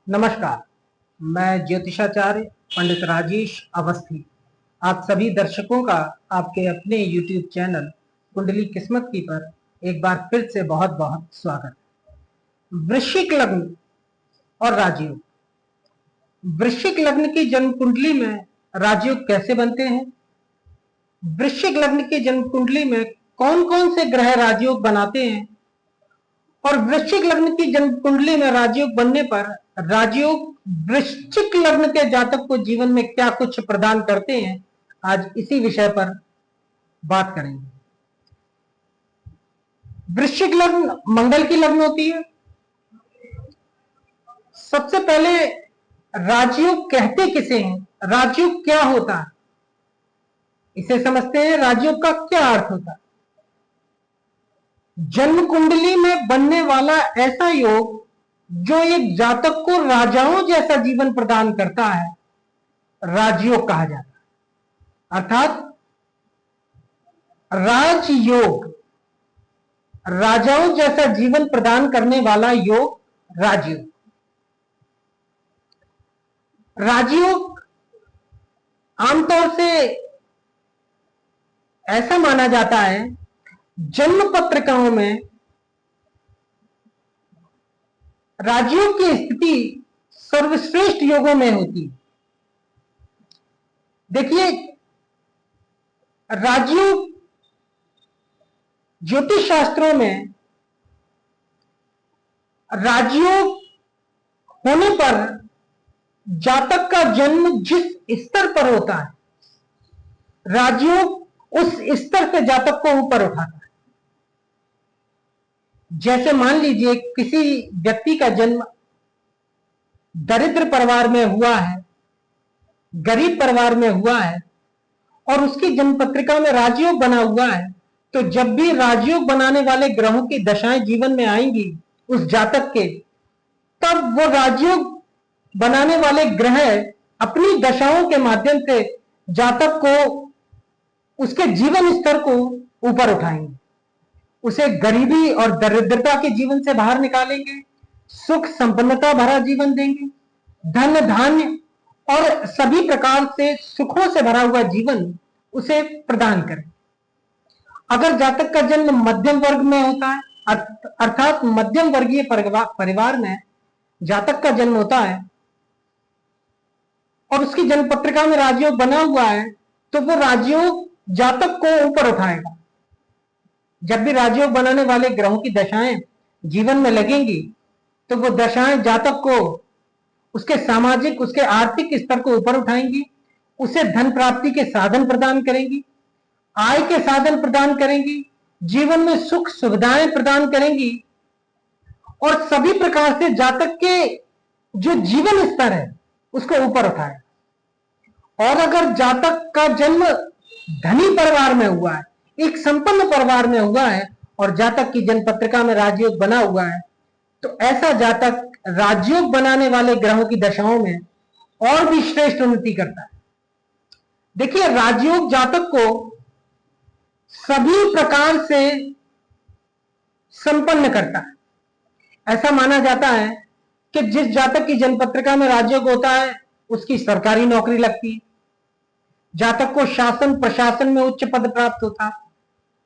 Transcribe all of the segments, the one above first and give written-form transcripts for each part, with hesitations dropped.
नमस्कार। मैं ज्योतिषाचार्य पंडित राजेश अवस्थी आप सभी दर्शकों का आपके अपने YouTube चैनल कुंडली किस्मत की पर एक बार फिर से बहुत बहुत स्वागत। वृश्चिक लग्न और राजयोग। वृश्चिक लग्न की जन्म कुंडली में राजयोग कैसे बनते हैं? वृश्चिक लग्न की जन्म कुंडली में कौन कौन से ग्रह राजयोग बनाते हैं और वृश्चिक लग्न की जन्म कुंडली में राजयोग बनने पर राजयोग वृश्चिक लग्न के जातक को जीवन में क्या कुछ प्रदान करते हैं, आज इसी विषय पर बात करेंगे। वृश्चिक लग्न मंगल की लग्न होती है। सबसे पहले राजयोग कहते किसे हैं, राजयोग क्या होता है, इसे समझते हैं। राजयोग का क्या अर्थ होता है? जन्म कुंडली में बनने वाला ऐसा योग जो एक जातक को राजाओं जैसा जीवन प्रदान करता है, राजयोग कहा जाता है। अर्थात राजयोग, राजाओं जैसा जीवन प्रदान करने वाला योग राजयोग। राजयोग आमतौर से ऐसा माना जाता है, जन्म पत्रिकाओं में राजयोग की स्थिति सर्वश्रेष्ठ योगों में होती है। देखिए, राजयोग ज्योतिष शास्त्रों में राजयोग होने पर जातक का जन्म जिस स्तर पर होता है, राजयोग उस स्तर से जातक को ऊपर उठाता है। जैसे मान लीजिए किसी व्यक्ति का जन्म दरिद्र परिवार में हुआ है, गरीब परिवार में हुआ है और उसकी जन्म पत्रिका में राजयोग बना हुआ है, तो जब भी राजयोग बनाने वाले ग्रहों की दशाएं जीवन में आएंगी उस जातक के, तब वो राजयोग बनाने वाले ग्रह अपनी दशाओं के माध्यम से जातक को, उसके जीवन स्तर को ऊपर उठाएंगे, उसे गरीबी और दरिद्रता के जीवन से बाहर निकालेंगे, सुख संपन्नता भरा जीवन देंगे, धन धान्य और सभी प्रकार से सुखों से भरा हुआ जीवन उसे प्रदान करें। अगर जातक का जन्म मध्यम वर्ग में होता है, अर्थात मध्यम वर्गीय परिवार में जातक का जन्म होता है और उसकी जन्म पत्रिका में राजयोग बना हुआ है, तो वो राजयोग जातक को ऊपर उठाएगा। जब भी राजयोग बनाने वाले ग्रहों की दशाएं जीवन में लगेंगी तो वो दशाएं जातक को उसके सामाजिक, उसके आर्थिक स्तर को ऊपर उठाएंगी, उसे धन प्राप्ति के साधन प्रदान करेंगी, आय के साधन प्रदान करेंगी, जीवन में सुख सुविधाएं प्रदान करेंगी और सभी प्रकार से जातक के जो जीवन स्तर है उसको ऊपर उठाए। और अगर जातक का जन्म धनी परिवार में हुआ है, एक संपन्न परिवार में हुआ है और जातक की जन्म पत्रिका में राजयोग बना हुआ है, तो ऐसा जातक राजयोग बनाने वाले ग्रहों की दशाओं में और भी श्रेष्ठ उन्नति करता है। देखिए, राजयोग जातक को सभी प्रकार से संपन्न करता है। ऐसा माना जाता है कि जिस जातक की जन्म पत्रिका में राजयोग होता है उसकी सरकारी नौकरी लगती है, जातक को शासन प्रशासन में उच्च पद प्राप्त होता है,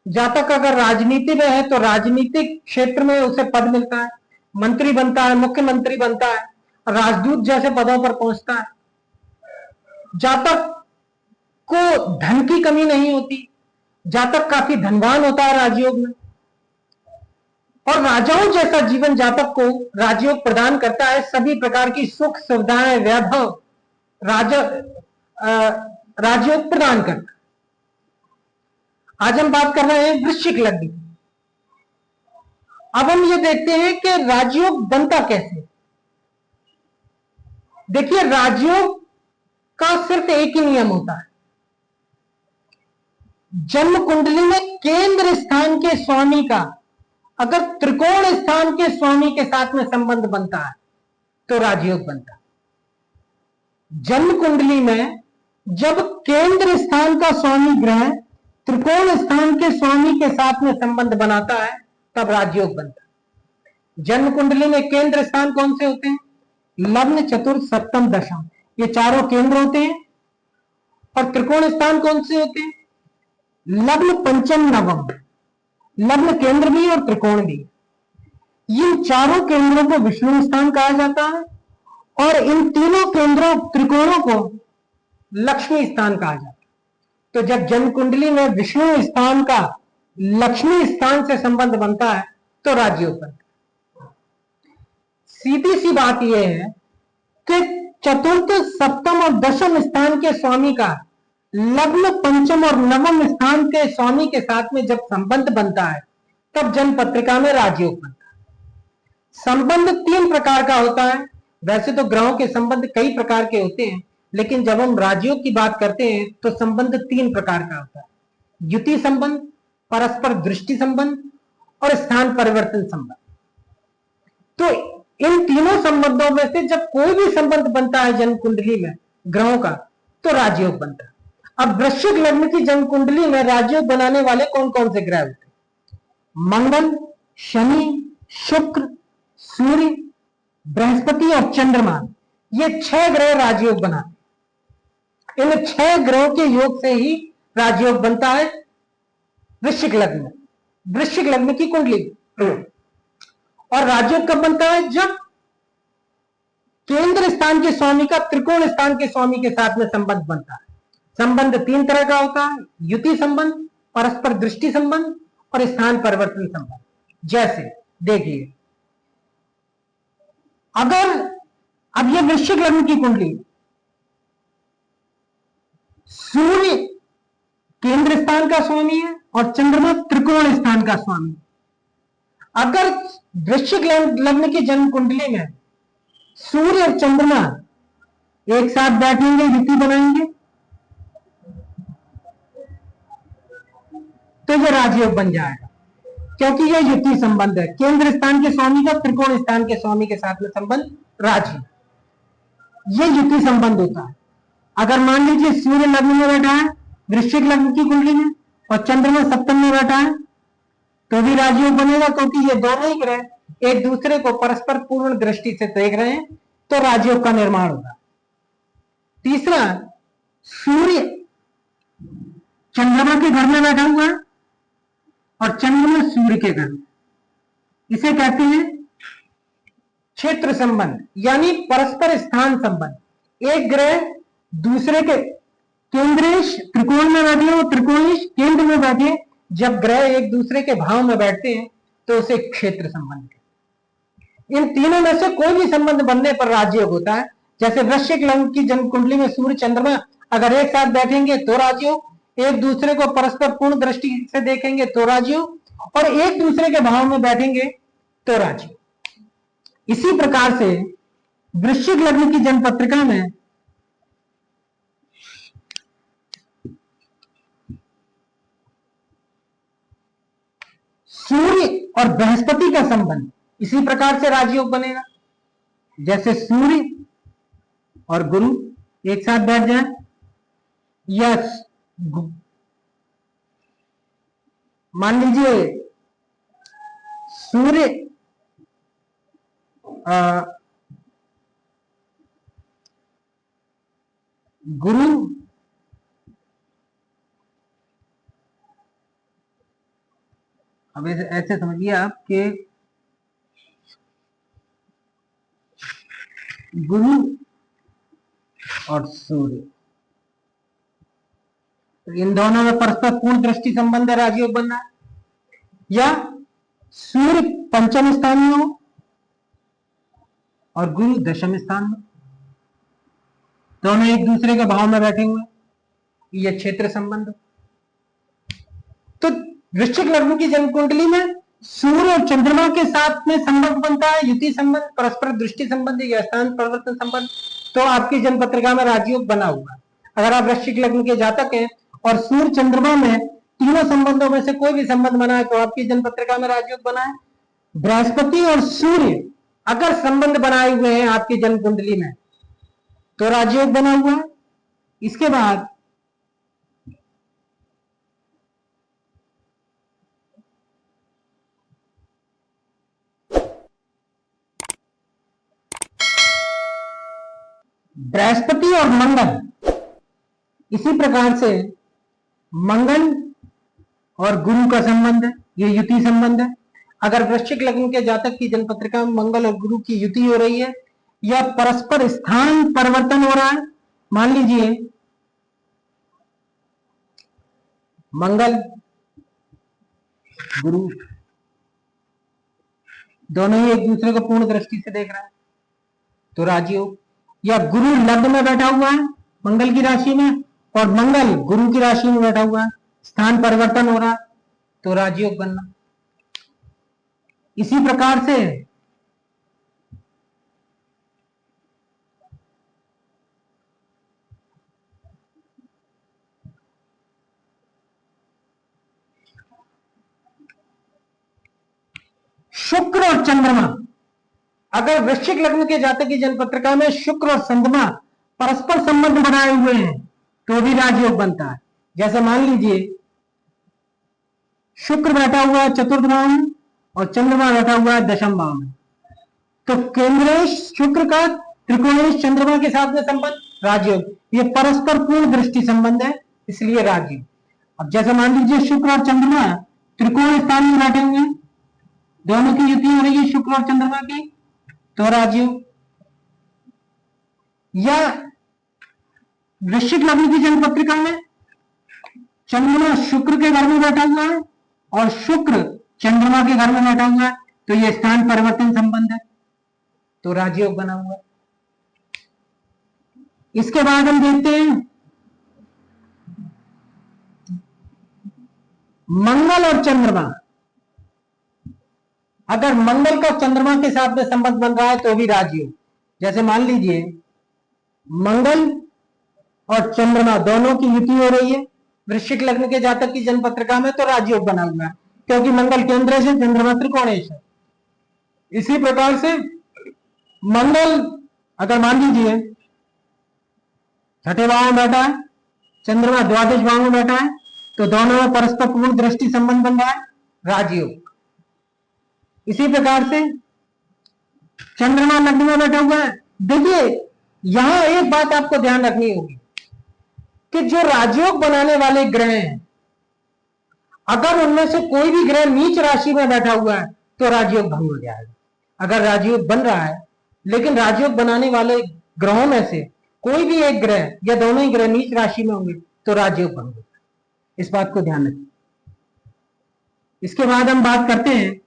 जातक अगर राजनीति में है तो राजनीतिक क्षेत्र में उसे पद मिलता है, मंत्री बनता है, मुख्यमंत्री बनता है, राजदूत जैसे पदों पर पहुंचता है। जातक को धन की कमी नहीं होती, जातक काफी धनवान होता है राजयोग में, और राजाओं जैसा जीवन जातक को राजयोग प्रदान करता है। सभी प्रकार की सुख सुविधाएं, वैभव राजयोग प्रदान करता है। आज हम बात कर रहे हैं वृश्चिक लग्न की। अब हम ये देखते हैं कि राजयोग बनता कैसे। देखिए, राजयोग का सिर्फ एक ही नियम होता है, जन्म कुंडली में केंद्र स्थान के स्वामी का अगर त्रिकोण स्थान के स्वामी के साथ में संबंध बनता है तो राजयोग बनता है। जन्म कुंडली में जब केंद्र स्थान का स्वामी ग्रह त्रिकोण स्थान के स्वामी के साथ में संबंध बनाता है तब राजयोग बनता है। जन्म कुंडली में केंद्र स्थान कौन से होते हैं? लग्न, चतुर्थ, सप्तम, दशम, ये चारों केंद्र होते हैं। और त्रिकोण स्थान कौन से होते हैं? लग्न, पंचम, नवम। लग्न केंद्र भी और त्रिकोण भी। इन चारों केंद्रों को विष्णु स्थान कहा जाता है और इन तीनों केंद्रों त्रिकोणों को लक्ष्मी स्थान कहा जाता है। तो जब जन्म कुंडली में विष्णु स्थान का लक्ष्मी स्थान से संबंध बनता है तो राजयोग बनता है। सीधी सी बात यह है कि चतुर्थ, सप्तम और दशम स्थान के स्वामी का लग्न, पंचम और नवम स्थान के स्वामी के साथ में जब संबंध बनता है तब जन्म पत्रिका में राजयोग बनता है। संबंध तीन प्रकार का होता है। वैसे तो ग्रहों के संबंध कई प्रकार के होते हैं, लेकिन जब हम राजयोग की बात करते हैं तो संबंध तीन प्रकार का होता है: युति संबंध, परस्पर दृष्टि संबंध और स्थान परिवर्तन संबंध। तो इन तीनों संबंधों में से जब कोई भी संबंध बनता है जन्म कुंडली में ग्रहों का तो राजयोग बनता है। अब वृश्चिक लग्न की जन्म कुंडली में राजयोग बनाने वाले कौन कौन से ग्रह होते हैं? मंगल, शनि, शुक्र, सूर्य, बृहस्पति और चंद्रमा, ये 6 ग्रह राजयोग बनाते हैं। इन 6 ग्रहों के योग से ही राजयोग बनता है वृश्चिक लग्न में, वृश्चिक लग्न की कुंडली। और राजयोग कब बनता है? जब केंद्र स्थान के स्वामी का त्रिकोण स्थान के स्वामी के साथ में संबंध बनता है। संबंध तीन तरह का होता है: युति संबंध, परस्पर दृष्टि संबंध और स्थान परिवर्तन संबंध। जैसे देखिए, अगर अब यह वृश्चिक लग्न की कुंडली, सूर्य केंद्र स्थान का स्वामी है और चंद्रमा त्रिकोण स्थान का स्वामी। अगर वृश्चिक लग्न की जन्म कुंडली में सूर्य और चंद्रमा एक साथ बैठेंगे, युति बनाएंगे, तो यह राजयोग बन जाएगा, क्योंकि यह युति संबंध है। केंद्र स्थान के स्वामी का त्रिकोण स्थान के स्वामी के साथ में संबंध राजयोग, यह युति संबंध होता है। अगर मान लीजिए सूर्य लग्न में बैठा है वृश्चिक लग्न की कुंडली में और चंद्रमा सप्तम में बैठा है तो भी राजयोग बनेगा, क्योंकि ये दोनों ही ग्रह एक दूसरे को परस्पर पूर्ण दृष्टि से देख रहे हैं, तो राजयोग का निर्माण होगा। तीसरा, सूर्य चंद्रमा के घर में बैठा हुआ है और चंद्रमा सूर्य के घर में, इसे कहते हैं क्षेत्र संबंध, यानी परस्पर स्थान संबंध। एक ग्रह दूसरे के केंद्रेश त्रिकोण में बैठे हो, त्रिकोणेश केंद्र में बैठे, जब ग्रह एक दूसरे के भाव में बैठते हैं तो उसे क्षेत्र संबंध है। इन तीनों में से कोई भी संबंध बनने पर राजयोग होता है। जैसे वृश्चिक लग्न की जन्म कुंडली में सूर्य चंद्रमा अगर एक साथ बैठेंगे तो राजयोग, एक दूसरे को परस्पर पूर्ण दृष्टि से देखेंगे तो राजयोग, और एक दूसरे के भाव में बैठेंगे तो राजयोग। इसी प्रकार से वृश्चिक लग्न की जन्म पत्रिका में सूर्य और बृहस्पति का संबंध इसी प्रकार से राजयोग बनेगा। जैसे सूर्य और गुरु एक साथ बैठ जाए, या मान लीजिए सूर्य गुरु अब ऐसे समझिए आप कि गुरु और सूर्य, तो इन दोनों में परस्पर पूर्ण दृष्टि संबंध है, राजयोग बनना है। या सूर्य पंचम स्थान में हो और गुरु दशम स्थान में, दोनों एक दूसरे के भाव में बैठे हुए, यह क्षेत्र संबंध। तो वृश्चिक लग्न की जन्म कुंडली में सूर्य और चंद्रमा के साथ में संबंध बनता है, युति संबंध, परस्पर दृष्टि संबंध या स्थान परिवर्तन संबंध, तो आपकी जन्म पत्रिका में राजयोग बना हुआ है। अगर आप वृश्चिक लग्न के जातक हैं और सूर्य चंद्रमा में तीनों संबंधों में से कोई भी संबंध बना है तो आपकी जन्म पत्रिका में राजयोग बना है। बृहस्पति और सूर्य अगर संबंध बनाए हुए हैं आपकी जन्म कुंडली में तो राजयोग बना हुआ है। इसके बाद बृहस्पति और मंगल, इसी प्रकार से मंगल और गुरु का संबंध है, ये युति संबंध है। अगर वृश्चिक लग्न के जातक की जन्मपत्रिका में मंगल और गुरु की युति हो रही है या परस्पर स्थान परिवर्तन हो रहा है, मान लीजिए मंगल गुरु दोनों ही एक दूसरे को पूर्ण दृष्टि से देख रहा है तो राजयोग, या गुरु लग्न में बैठा हुआ है मंगल की राशि में और मंगल गुरु की राशि में बैठा हुआ है, स्थान परिवर्तन हो रहा है तो राजयोग बनना। इसी प्रकार से शुक्र और चंद्रमा, अगर वृश्चिक लग्न के जातक की जन्मपत्रिका में शुक्र और चंद्रमा परस्पर संबंध बनाए हुए हैं तो भी राजयोग बनता है। जैसे मान लीजिए शुक्र बैठा हुआ है चतुर्थ भाव में और चंद्रमा बैठा हुआ है दशम भाव में, तो केंद्रेश शुक्र का त्रिकोणेश चंद्रमा के साथ में संबंध राजयोग, ये परस्पर पूर्ण दृष्टि संबंध है इसलिए राजयोग। अब जैसे मान लीजिए शुक्र और चंद्रमा त्रिकोण स्थान में बैठे हुए हैं, दोनों की युति हो रही है शुक्र और चंद्रमा की तो राजयोग। या वृश्चिक लग्न की जन्म पत्रिका में चंद्रमा शुक्र के घर में बैठा हुआ है और शुक्र चंद्रमा के घर में बैठा हुआ है तो यह स्थान परिवर्तन संबंध है तो राजयोग बना हुआ है। इसके बाद हम देखते हैं मंगल और चंद्रमा, अगर मंगल का चंद्रमा के साथ में संबंध बन रहा है तो भी राजयोग। जैसे मान लीजिए मंगल और चंद्रमा दोनों की युति हो रही है वृश्चिक लग्न के जातक की जन्म पत्रिका में तो राजयोग बना हुआ है क्योंकि मंगल केंद्र से चंद्रमा त्रिकोणेश है। इसी प्रकार से मंगल अगर मान लीजिए छठे भाव में बैठा है, चंद्रमा द्वादश भाव में बैठा है तो दोनों में परस्पर पूर्ण दृष्टि संबंध बन रहा है राजयोग। इसी प्रकार से चंद्रमा लग्न में बैठा हुआ है। देखिए यहां एक बात आपको ध्यान रखनी होगी कि जो राजयोग बनाने वाले ग्रह हैं अगर उनमें से कोई भी ग्रह नीच राशि में बैठा हुआ है तो राजयोग भंग हो जाएगा। अगर राजयोग बन रहा है लेकिन राजयोग बनाने वाले ग्रहों में से कोई भी एक ग्रह या दोनों ही ग्रह नीच राशि में होंगे तो राजयोग भंग होगा, इस बात को ध्यान रखें। इसके बाद हम बात करते हैं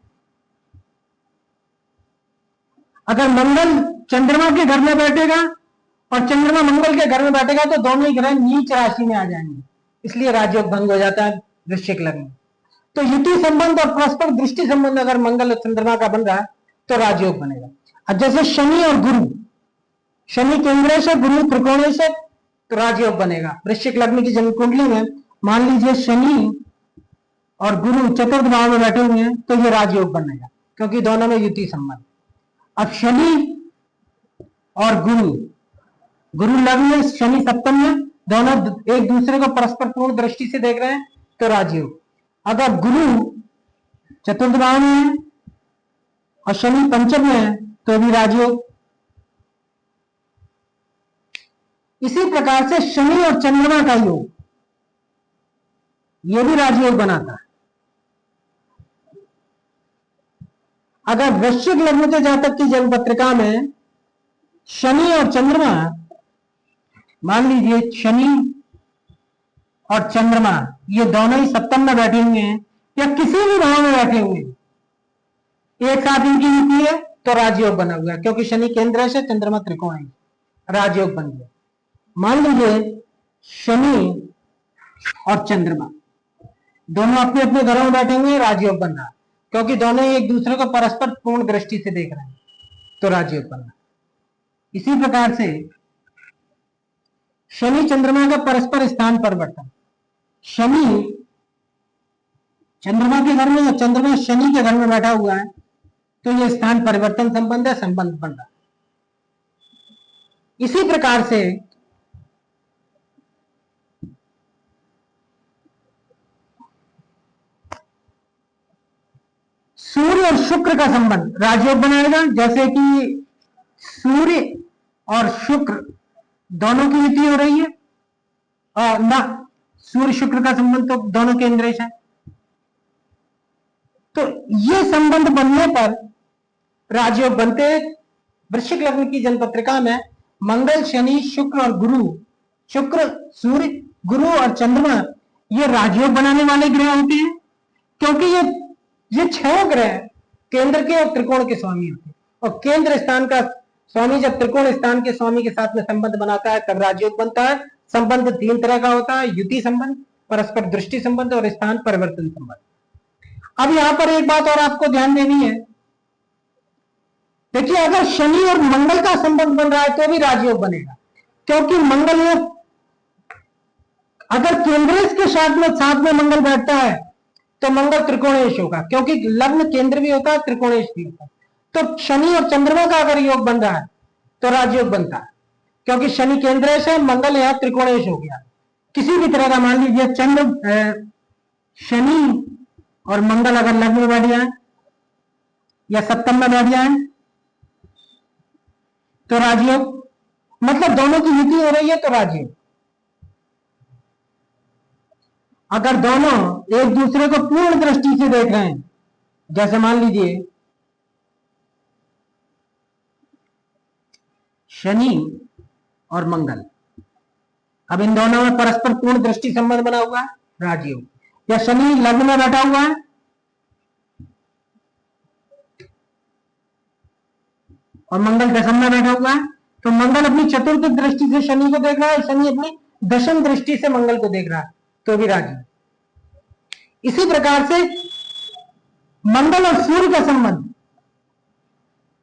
अगर मंगल चंद्रमा के घर में बैठेगा और चंद्रमा मंगल के घर में बैठेगा तो दोनों ही ग्रह नीच राशि में आ जाएंगे इसलिए राजयोग भंग हो जाता है वृश्चिक लग्न। तो युति संबंध और परस्पर दृष्टि संबंध अगर मंगल और चंद्रमा का बन रहा है तो राजयोग बनेगा। अब जैसे शनि और गुरु, शनि केंद्रेश है गुरु त्रिकोणेश है तो राजयोग बनेगा। वृश्चिक लग्न की जन्म कुंडली में मान लीजिए शनि और गुरु चतुर्थ भाव में बैठे हुए हैं तो ये राजयोग बनेगा क्योंकि दोनों में युति संबंध। अब शनि और गुरु, गुरु लग्न में शनि सप्तम में, दोनों एक दूसरे को परस्पर पूर्ण दृष्टि से देख रहे हैं तो राजयोग। अगर गुरु चतुर्थ भाव में है और शनि पंचम में है तो भी राजयोग। इसी प्रकार से शनि और चंद्रमा का योग यह भी राजयोग बनाता है। अगर वृश्चिक लग्न के जातक की जन्म पत्रिका में शनि और चंद्रमा, मान लीजिए शनि और चंद्रमा ये दोनों ही सप्तम में बैठे हुए हैं या किसी भी भाव में बैठे हुए हैं, एक साथ इनकी युति है तो राजयोग बना हुआ है क्योंकि शनि केंद्र से चंद्रमा त्रिकोण है, राजयोग बन गया। मान लीजिए शनि और चंद्रमा दोनों अपने अपने घरों में बैठे हुए राजयोग बन रहा है क्योंकि दोनों एक दूसरे को परस्पर पूर्ण दृष्टि से देख रहे हैं तो राजयोग बन रहा है। इसी प्रकार से शनि चंद्रमा का परस्पर स्थान परिवर्तन, शनि चंद्रमा के घर में या चंद्रमा शनि के घर में बैठा हुआ है तो यह स्थान परिवर्तन संबंध है, संबंध बन रहा है। इसी प्रकार से सूर्य और शुक्र का संबंध राजयोग बनाएगा। जैसे कि सूर्य और शुक्र दोनों की युति हो रही है, ना सूर्य शुक्र का संबंध तो दोनों केंद्रेश है। तो ये संबंध बनने पर राजयोग बनते हैं। वृश्चिक लग्न की जन्मपत्रिका में मंगल, शनि, शुक्र और गुरु, शुक्र, सूर्य, गुरु और चंद्रमा ये राजयोग बनाने वाले ग्रह होते हैं, क्योंकि ये 6 ग्रह केंद्र के और त्रिकोण के स्वामी होते हैं। और केंद्र स्थान का स्वामी जब त्रिकोण स्थान के स्वामी के साथ में संबंध बनाता है तब राजयोग बनता है। संबंध 3 तरह का होता है, युति संबंध, परस्पर दृष्टि संबंध और स्थान परिवर्तन संबंध। अब यहां पर एक बात और आपको ध्यान देनी है, देखिए अगर शनि और मंगल का संबंध बन रहा है तो भी राजयोग बनेगा, क्योंकि मंगल में अगर केंद्रेश के साथ में मंगल बैठता है तो मंगल त्रिकोणेश होगा, क्योंकि लग्न केंद्र भी होता है, त्रिकोणेश भी होता है। तो शनि और चंद्रमा का अगर योग बन रहा है तो राजयोग बनता है, क्योंकि शनि केंद्रेश है, मंगल यहां त्रिकोणेश हो गया। किसी भी तरह का मान लीजिए शनि और मंगल अगर लग्न में बैठ जाए या सप्तम में बैठ जाए तो राजयोग, मतलब दोनों की युति हो रही है तो राजयोग। अगर दोनों एक दूसरे को पूर्ण दृष्टि से देख रहे हैं, जैसे मान लीजिए शनि और मंगल, अब इन दोनों में परस्पर पूर्ण दृष्टि संबंध बना हुआ है, राजयोग। या शनि लग्न में बैठा हुआ है और मंगल दशम में बैठा हुआ है, तो मंगल अपनी चतुर्थ दृष्टि से शनि को देख रहा है, शनि अपनी दशम दृष्टि से मंगल को देख रहा है, तो भी राजयोग। इसी प्रकार से मंगल और सूर्य का संबंध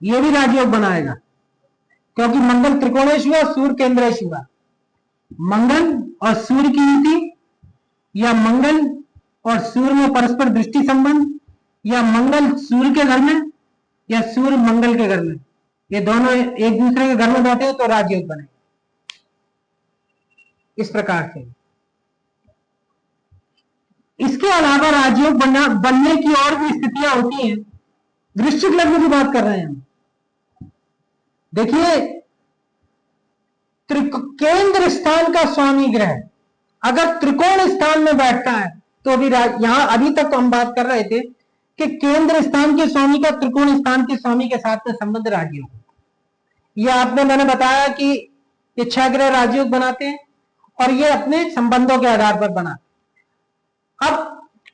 यह भी राजयोग बनाएगा, क्योंकि मंगल त्रिकोणेश हुआ, सूर्य केंद्रेश हुआ। मंगल और सूर्य की युति, या मंगल और सूर्य में परस्पर दृष्टि संबंध, या मंगल सूर्य के घर में या सूर्य मंगल के घर में, ये दोनों एक दूसरे के घर में बैठे हो तो राजयोग बने। इस प्रकार से इसके अलावा राजयोग बनने की और भी स्थितियां होती हैं। वृश्चिक लग्न की बात कर रहे हैं हम। देखिए केंद्र स्थान का स्वामी ग्रह अगर त्रिकोण स्थान में बैठता है तो भी यहां अभी तक तो हम बात कर रहे थे कि केंद्र स्थान के स्वामी का त्रिकोण स्थान के स्वामी के साथ में संबंध राजयोग। यह मैंने बताया कि ये 6 ग्रह राजयोग बनाते हैं और ये अपने संबंधों के आधार पर बनाते हैं। अब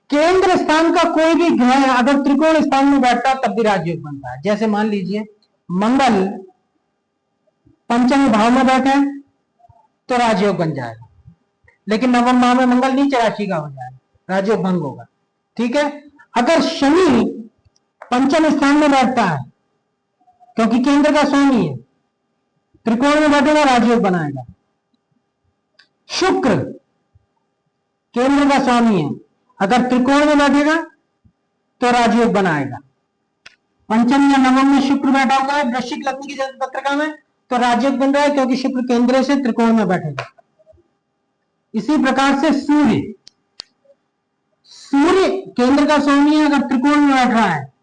केंद्र स्थान का कोई भी ग्रह अगर त्रिकोण स्थान में बैठता है तब भी राजयोग बनता है। जैसे मान लीजिए मंगल पंचम भाव में बैठे तो राजयोग बन जाएगा, लेकिन नवम भाव में मंगल नीच राशि का हो जाएगा, राजयोग भंग होगा। ठीक है। अगर शनि पंचम स्थान में बैठता है क्योंकि केंद्र का स्वामी है, त्रिकोण में बैठेगा, राजयोग बनाएगा। शुक्र केंद्र का स्वामी है, अगर त्रिकोण में बैठेगा तो राजयोग बनाएगा। पंचम या नवम में शुक्र बैठा हुआ है वृश्चिक लग्न की पत्रिका में तो राजयोग बन रहा है, क्योंकि शुक्र केंद्र से त्रिकोण में बैठेगा। इसी प्रकार से सूर्य केंद्र का स्वामी है, अगर त्रिकोण में बैठ रहा है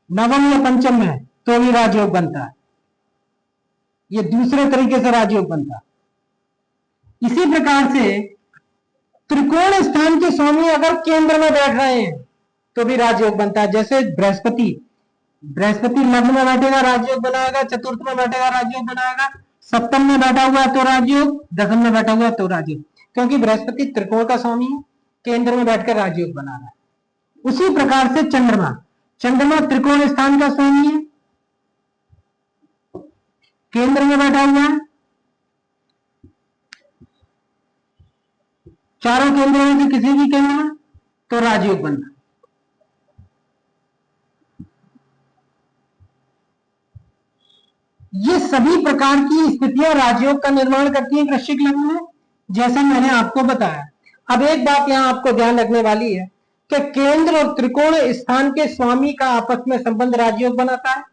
नवम या पंचम में तो भी राजयोग बनता है। ये दूसरे तरीके से राजयोग बनता है। इसी प्रकार से त्रिकोण स्थान के स्वामी अगर केंद्र में बैठ रहे हैं तो भी राजयोग बनता है। जैसे बृहस्पति लग्न में बैठेगा, राजयोग बनाएगा। चतुर्थ में बैठेगा, राजयोग बनाएगा। सप्तम में बैठा हुआ तो राजयोग, दशम में बैठा हुआ तो राजयोग, क्योंकि बृहस्पति त्रिकोण का स्वामी है, केंद्र में बैठकर राजयोग बना रहा है। उसी प्रकार से चंद्रमा त्रिकोण स्थान का स्वामी है, केंद्र में बैठा हुआ है। चारों केंद्रों में से किसी भी केंद्र में तो राजयोग बनता है। ये सभी प्रकार की स्थितियां राजयोग का निर्माण करती हैं वृश्चिक लग्न में, जैसा मैंने आपको बताया। अब एक बात यहां आपको ध्यान रखने वाली है कि केंद्र और त्रिकोण स्थान के स्वामी का आपस में संबंध राजयोग बनाता है।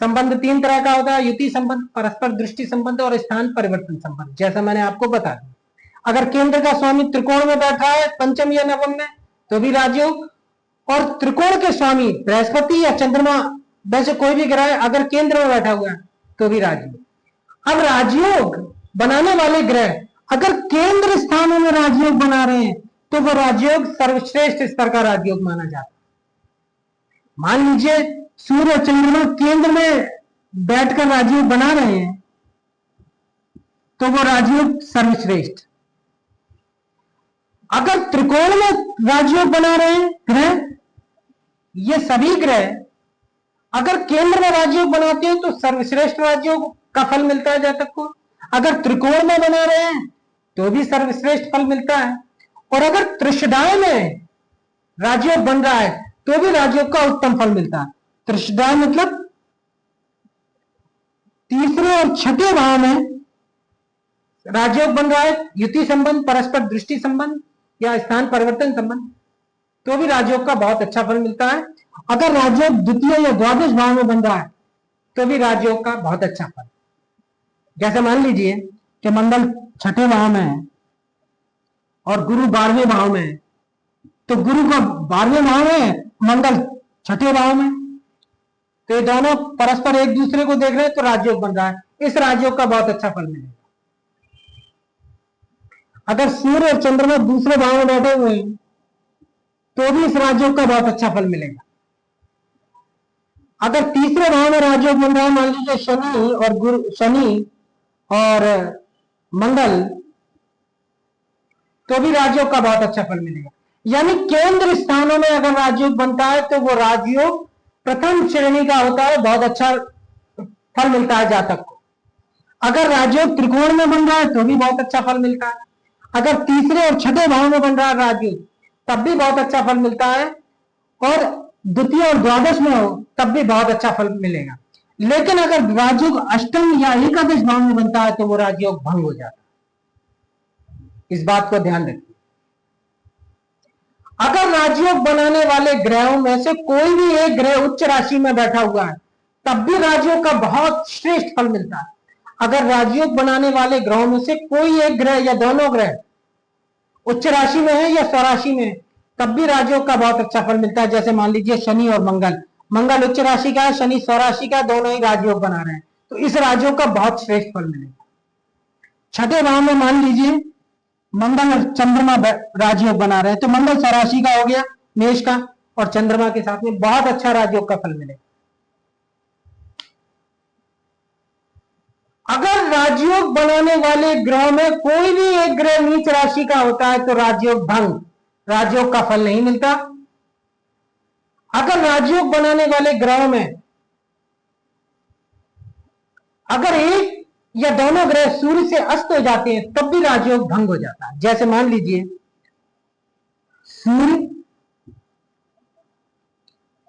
संबंध 3 तरह का होता है, युति संबंध, परस्पर दृष्टि संबंध और स्थान परिवर्तन संबंध, जैसा मैंने आपको बता दिया। अगर केंद्र का स्वामी त्रिकोण में बैठा है पंचम या नवम में तो भी राजयोग, और त्रिकोण के स्वामी बृहस्पति या चंद्रमा वैसे कोई भी ग्रह अगर केंद्र में बैठा हुआ है तो भी राजयोग। अब राजयोग बनाने वाले ग्रह अगर केंद्र स्थानों में राजयोग बना रहे हैं तो वो राजयोग सर्वश्रेष्ठ स्तर का राजयोग माना जाता है। मान लीजिए सूर्य और चंद्रमा केंद्र में बैठकर राजयोग बना रहे हैं तो वो राजयोग सर्वश्रेष्ठ। अगर त्रिकोण में राजयोग बना रहे हैं ग्रह, ये सभी ग्रह अगर केंद्र में राजयोग बनाते हैं तो सर्वश्रेष्ठ राजयोग का फल मिलता है जातक को। अगर त्रिकोण में बना रहे हैं तो भी सर्वश्रेष्ठ फल मिलता है, और अगर त्रिशदाय में राजयोग बन रहा है तो भी राजयोग का उत्तम फल मिलता है। त्रिशदाय मतलब तीसरे और छठे भाव में राजयोग बन रहा है, युति संबंध, परस्पर दृष्टि संबंध या स्थान परिवर्तन संबंध, तो भी राजयोग का बहुत अच्छा फल मिलता है। अगर राजयोग द्वितीय या द्वादश भाव में बन रहा है तो भी राजयोग का बहुत अच्छा फल। जैसे मान लीजिए कि मंगल छठे भाव में है और गुरु 12वें भाव में है, तो गुरु का 12वें भाव में, मंगल छठे भाव में, तो ये दोनों परस्पर एक दूसरे को देख रहे हैं तो राजयोग बन रहा है। इस राजयोग का बहुत अच्छा फल मिलेगा। अगर सूर्य और चंद्रमा दूसरे भाव में बैठे हुए हैं तो भी इस राजयोग का बहुत अच्छा फल मिलेगा। अगर तीसरे भाव में राजयोग बन रहा है, मान लीजिए शनि और मंगल, तो भी राजयोग का बहुत अच्छा फल मिलेगा। यानी केंद्र स्थानों में अगर राजयोग बनता है तो वो राजयोग प्रथम श्रेणी का होता है, बहुत अच्छा फल मिलता है जातक को। अगर राजयोग त्रिकोण में बन रहा है तो भी बहुत अच्छा फल मिलता है। अगर तीसरे और छठे भाव में बन रहा है राजयोग तब भी बहुत अच्छा फल मिलता है, और द्वितीय और द्वादश में हो तब भी बहुत अच्छा फल मिलेगा। लेकिन अगर राजयोग अष्टम या एकादश भाव में बनता है तो वो राजयोग भंग हो जाता है। इस बात को ध्यान रखिए। अगर राजयोग बनाने वाले ग्रहों में से कोई भी एक ग्रह उच्च राशि में बैठा हुआ है तब भी राजयोग का बहुत श्रेष्ठ फल मिलता है। अगर राजयोग बनाने वाले ग्रहों में से कोई एक ग्रह या दोनों ग्रह उच्च राशि में है या स्वराशि में है तब भी राजयोग का बहुत अच्छा फल मिलता है। जैसे मान लीजिए शनि और मंगल, मंगल उच्च राशि का है, शनि स्वराशि का, दोनों ही राजयोग बना रहे हैं तो इस राजयोग का बहुत श्रेष्ठ फल मिलेगा। छठे भाव में मान लीजिए मंगल और चंद्रमा राजयोग बना रहे हैं तो मंगल स्वराशि का हो गया, मेष का, और चंद्रमा के साथ में बहुत अच्छा राजयोग का फल मिलेगा। अगर राजयोग बनाने वाले ग्रहों में कोई भी एक ग्रह नीच राशि का होता है तो राजयोग भंग, राजयोग का फल नहीं मिलता। अगर राजयोग बनाने वाले ग्रहों में अगर एक या दोनों ग्रह सूर्य से अस्त हो जाते हैं तब भी राजयोग भंग हो जाता है। जैसे मान लीजिए सूर्य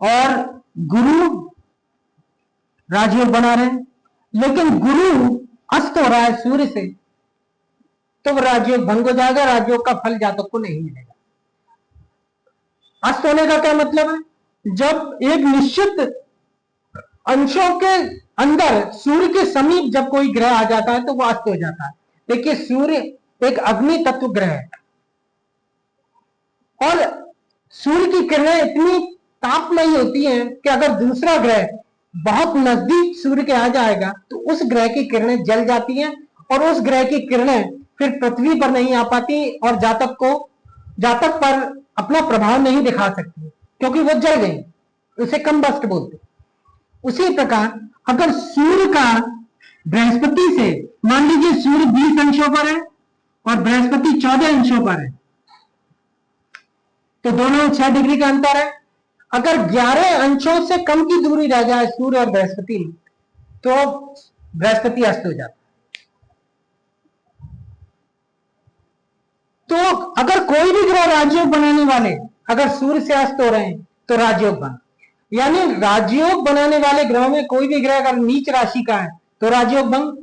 और गुरु राजयोग बना रहे हैं लेकिन गुरु अस्त हो रहा है सूर्य से, तो वह राजयोग भंग हो जाएगा, राजयोग का फल जातक को नहीं मिलेगा। अस्त होने का क्या मतलब है? जब एक निश्चित अंशों के अंदर सूर्य के समीप जब कोई ग्रह आ जाता है तो वह अस्त हो जाता है। देखिए सूर्य एक अग्नि तत्व ग्रह है और सूर्य की किरणें इतनी तापमयी होती हैं कि अगर दूसरा ग्रह बहुत नजदीक सूर्य के आ जाएगा तो उस ग्रह की किरणें जल जाती हैं और उस ग्रह की किरणें फिर पृथ्वी पर नहीं आ पाती और जातक पर अपना प्रभाव नहीं दिखा सकती क्योंकि वो जल गई, उसे कम्बस्ट बोलते। उसी प्रकार अगर सूर्य का बृहस्पति से, मान लीजिए सूर्य 20 अंशों पर है और बृहस्पति 14 अंशों पर है तो दोनों में 6 डिग्री का अंतर है। अगर 11 अंशों से कम की दूरी रह जाए सूर्य और बृहस्पति तो बृहस्पति अस्त हो जाता है। तो अगर कोई भी ग्रह राजयोग बनाने वाले अगर सूर्य से अस्त हो रहे हैं तो राजयोग बन, यानी राजयोग बनाने वाले ग्रहों में कोई भी ग्रह अगर नीच राशि का है तो राजयोग भंग,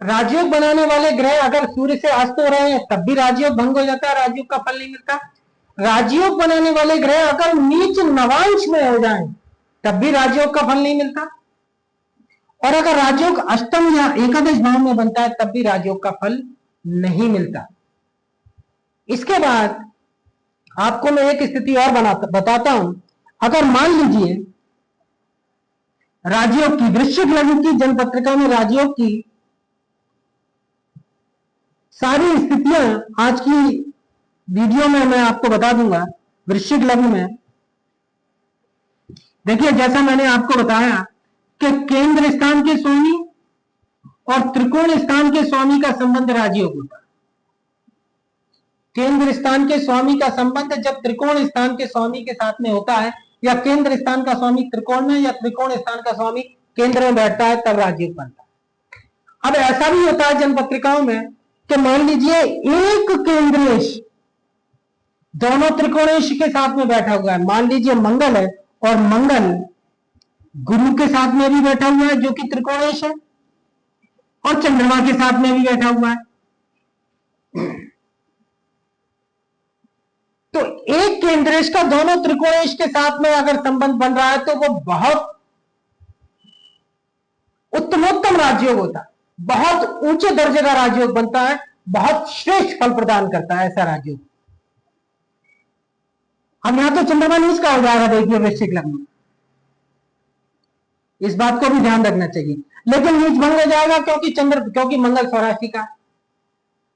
राजयोग बनाने वाले ग्रह अगर सूर्य से अस्त हो रहे हैं तब भी राजयोग भंग हो जाता है, राजयोग का फल नहीं मिलता। राजयोग बनाने वाले ग्रह अगर नीच नवांश में हो जाएं तब भी राजयोग का फल नहीं मिलता, और अगर राजयोग अष्टम या एकादश भाव में बनता है तब भी राजयोग का फल नहीं मिलता। इसके बाद आपको मैं एक स्थिति और बताता हूं। अगर मान लीजिए राजयोग की वृश्चिक लग्न की जन्म पत्रिका में राजयोग की सारी स्थितियां आज की वीडियो में मैं आपको बता दूंगा। वृश्चिक लग्न में देखिए, जैसा मैंने आपको बताया कि केंद्र स्थान के स्वामी और त्रिकोण स्थान के स्वामी का संबंध राजयोग होता है। केंद्र स्थान के स्वामी का संबंध जब त्रिकोण स्थान के स्वामी के साथ में होता है, या केंद्र स्थान का स्वामी त्रिकोण में या त्रिकोण स्थान का स्वामी केंद्र में बैठता है, तब राजयोग बनता है। अब ऐसा भी होता है जन्म पत्रिकाओं में कि मान लीजिए एक केंद्रेश दोनों त्रिकोणेश के साथ में बैठा हुआ है। मान लीजिए मंगल है और मंगल गुरु के साथ में भी बैठा हुआ है जो कि त्रिकोणेश है, और चंद्रमा के साथ में भी बैठा हुआ है। तो एक केंद्रेश का दोनों त्रिकोणेश के साथ में अगर संबंध बन रहा है तो वो बहुत उत्तमोत्तम राजयोग होता है, बहुत ऊंचे दर्जे का राजयोग बनता है, बहुत श्रेष्ठ फल प्रदान करता है ऐसा राजयोग। हम यहां तो चंद्रमा नीच का हो जाएगा, देखिए वृश्चिक लग्न, इस बात को भी ध्यान रखना चाहिए। लेकिन नीच भंग हो जाएगा क्योंकि मंगल स्वराशि का,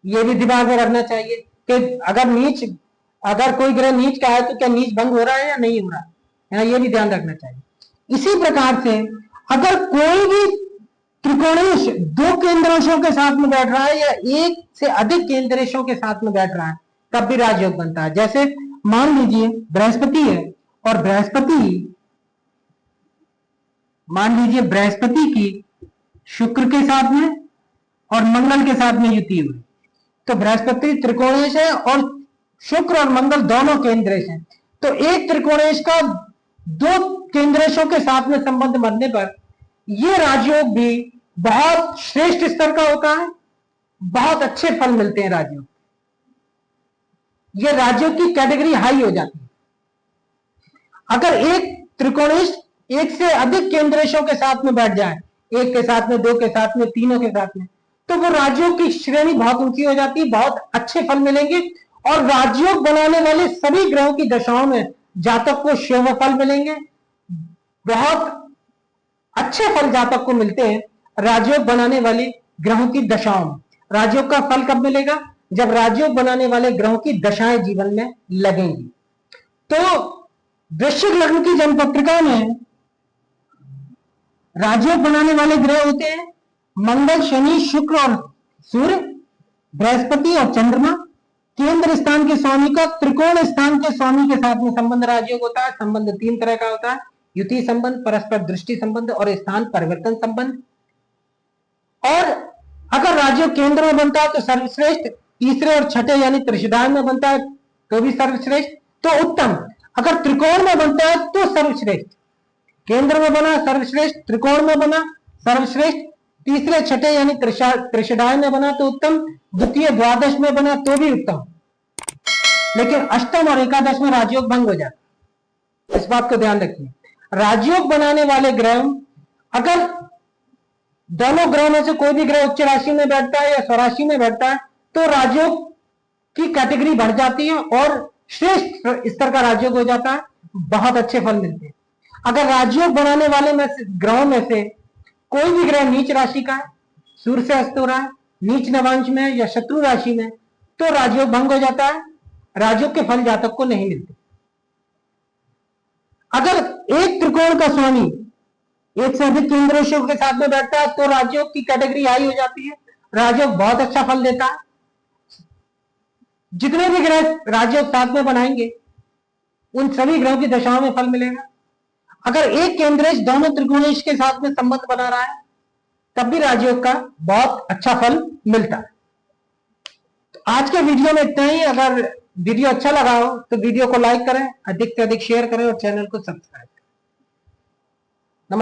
यह भी दिमाग में रखना चाहिए कि अगर कोई ग्रह नीच का है तो क्या नीच भंग हो रहा है या नहीं हो रहा है, यह भी ध्यान रखना चाहिए। इसी प्रकार से अगर कोई भी त्रिकोणेश दो केंद्रेशों के साथ में बैठ रहा है या एक से अधिक केंद्रेशों के साथ में बैठ रहा है, तब भी राजयोग बनता है। जैसे मान लीजिए बृहस्पति है और बृहस्पति की शुक्र के साथ में और मंगल के साथ में युति हुई, तो बृहस्पति त्रिकोणेश है और शुक्र और मंगल दोनों केंद्रेश हैं। तो एक त्रिकोणेश का दो केंद्रेशों के साथ में संबंध बनने पर यह राजयोग भी बहुत श्रेष्ठ स्तर का होता है, बहुत अच्छे फल मिलते हैं राजयोग। यह राजयोग की कैटेगरी हाई हो जाती है। अगर एक त्रिकोणेश एक से अधिक केंद्रेशों के साथ में बैठ जाए, एक के साथ में, दो के साथ में, तीनों के साथ में, तो वो राजयोग की श्रेणी बहुत ऊंची हो जाती है, बहुत अच्छे फल मिलेंगे। और राजयोग बनाने वाले सभी ग्रहों की दशाओं में जातक को शुभ फल मिलेंगे, बहुत अच्छे फल जातक को मिलते हैं राजयोग बनाने वाले ग्रहों की दशाओं में। राजयोग का फल कब मिलेगा? जब राजयोग बनाने वाले ग्रहों की दशाएं जीवन में लगेंगी। तो वृश्चिक लग्न की जन्म पत्रिका में राजयोग बनाने वाले ग्रह होते हैं मंगल, शनि, शुक्र और सूर्य, बृहस्पति और चंद्रमा। केंद्र स्थान के स्वामी का त्रिकोण स्थान के स्वामी के साथ में संबंध राजयोग होता है। संबंध तीन तरह का होता है: युति संबंध, परस्पर दृष्टि संबंध और स्थान परिवर्तन संबंध। और अगर राजयोग केंद्र में बनता है तो सर्वश्रेष्ठ, तीसरे और छठे यानी त्रिशदाय में बनता है तो भी सर्वश्रेष्ठ, तो उत्तम। अगर त्रिकोण में बनता है तो सर्वश्रेष्ठ, केंद्र में बना सर्वश्रेष्ठ, त्रिकोण में बना सर्वश्रेष्ठ, तीसरे छठे यानी त्रिशदाय में बना तो उत्तम, द्वितीय द्वादश में बना तो भी उत्तम। लेकिन अष्टम और एकादश में राजयोग भंग हो जाता है, इस बात को ध्यान रखिए। राजयोग बनाने वाले ग्रह, अगर दोनों ग्रहों में से कोई भी ग्रह उच्च राशि में बैठता है या स्वराशि में बैठता है तो राजयोग की कैटेगरी बढ़ जाती है और श्रेष्ठ स्तर का राजयोग हो जाता है, बहुत अच्छे फल मिलते हैं। अगर राजयोग बनाने वाले ग्रहों में से कोई भी ग्रह नीच राशि का है, सूर्य से अस्त हो रहा है, नीच नवांश में या शत्रु राशि में, तो राजयोग भंग हो जाता है, राजयोग के फल जातक को नहीं मिलते। अगर एक त्रिकोण का स्वामी एक से अधिक केंद्रेशों के साथ में बैठता है तो राजयोग की कैटेगरी हाई हो जाती है, राजयोग बहुत अच्छा फल देता है। जितने भी ग्रह राजयोग साथ में बनाएंगे उन सभी ग्रहों की दशाओं में फल मिलेगा। अगर एक केंद्रेश दोनों त्रिकोणेश के साथ में संबंध बना रहा है तब भी राजयोग का बहुत अच्छा फल मिलता है। तो आज के वीडियो में इतना ही। अगर वीडियो अच्छा लगा हो तो वीडियो को लाइक करें, अधिक से अधिक शेयर करें और चैनल को सब्सक्राइब